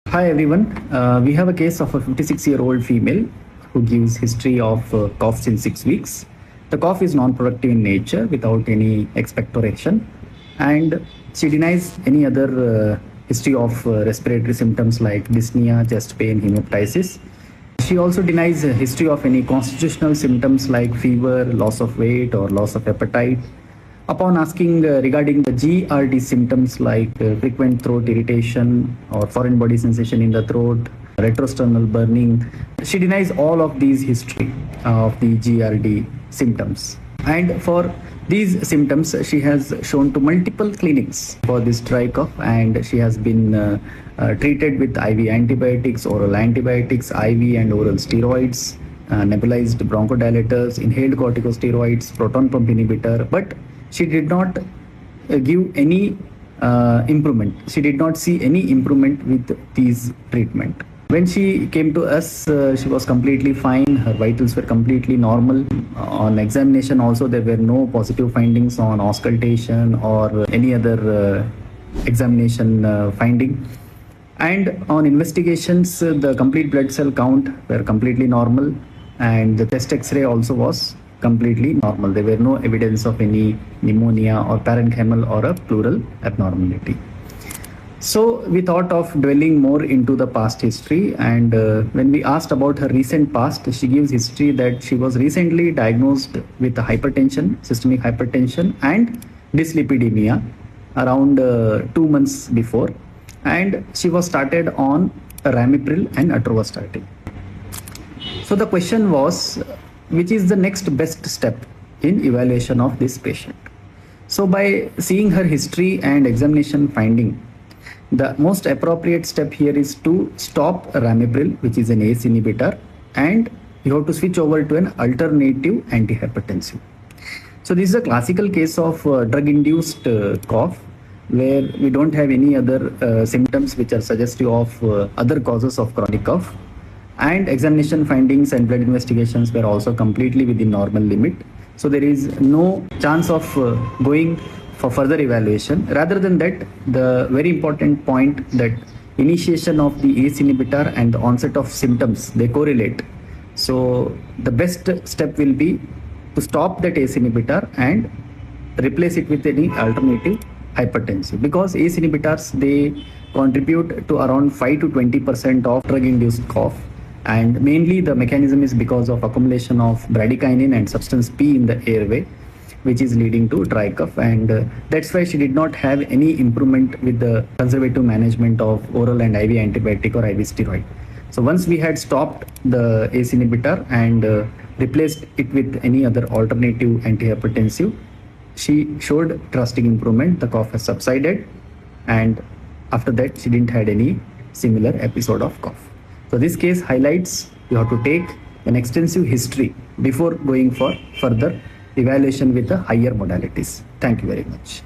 Hi everyone. We have a case of a 56-year-old female who gives history of coughs in 6 weeks. The cough is non-productive in nature without any expectoration, and she denies any other history of respiratory symptoms like dyspnea, chest pain, hemoptysis. She also denies a history of any constitutional symptoms like fever, loss of weight, or loss of appetite. Upon asking regarding the GERD symptoms like frequent throat irritation or foreign body sensation in the throat, retrosternal burning, she denies all of these history of the GERD symptoms. And for these symptoms, she has shown to multiple clinics for this dry cough, and she has been treated with IV antibiotics, oral antibiotics, IV and oral steroids, nebulized bronchodilators, inhaled corticosteroids, proton pump inhibitor, but she did not give any improvement. She did not see any improvement with these treatment. When she came to us, she was completely fine. Her vitals were completely normal. On examination also, there were no positive findings on auscultation or any other examination finding. And on investigations, the complete blood cell count were completely normal, and the chest X-ray also was completely normal. There were no evidence of any pneumonia or parenchymal or a pleural abnormality. So we thought of dwelling more into the past history, and when we asked about her recent past, she gives history that she was recently diagnosed with hypertension, systemic hypertension and dyslipidemia around 2 months before, and she was started on Ramipril and Atorvastatin. So the question was, which is the next best step in evaluation of this patient? So by seeing her history and examination finding, the most appropriate step here is to stop Ramipril, which is an ACE inhibitor, and you have to switch over to an alternative antihypertensive. So this is a classical case of drug-induced cough, where we don't have any other symptoms which are suggestive of other causes of chronic cough. And examination findings and blood investigations were also completely within normal limit. So there is no chance of going for further evaluation. Rather than that, the very important point that initiation of the ACE inhibitor and the onset of symptoms, they correlate. So the best step will be to stop that ACE inhibitor and replace it with any alternative hypertensive, because ACE inhibitors, they contribute to around 5 to 20% of drug-induced cough. And mainly the mechanism is because of accumulation of bradykinin and substance P in the airway, which is leading to dry cough. And that's why she did not have any improvement with the conservative management of oral and IV antibiotic or IV steroid. So once we had stopped the ACE inhibitor and replaced it with any other alternative antihypertensive, she showed drastic improvement. The cough has subsided, and after that she didn't had any similar episode of cough. So this case highlights you have to take an extensive history before going for further evaluation with the higher modalities. Thank you very much.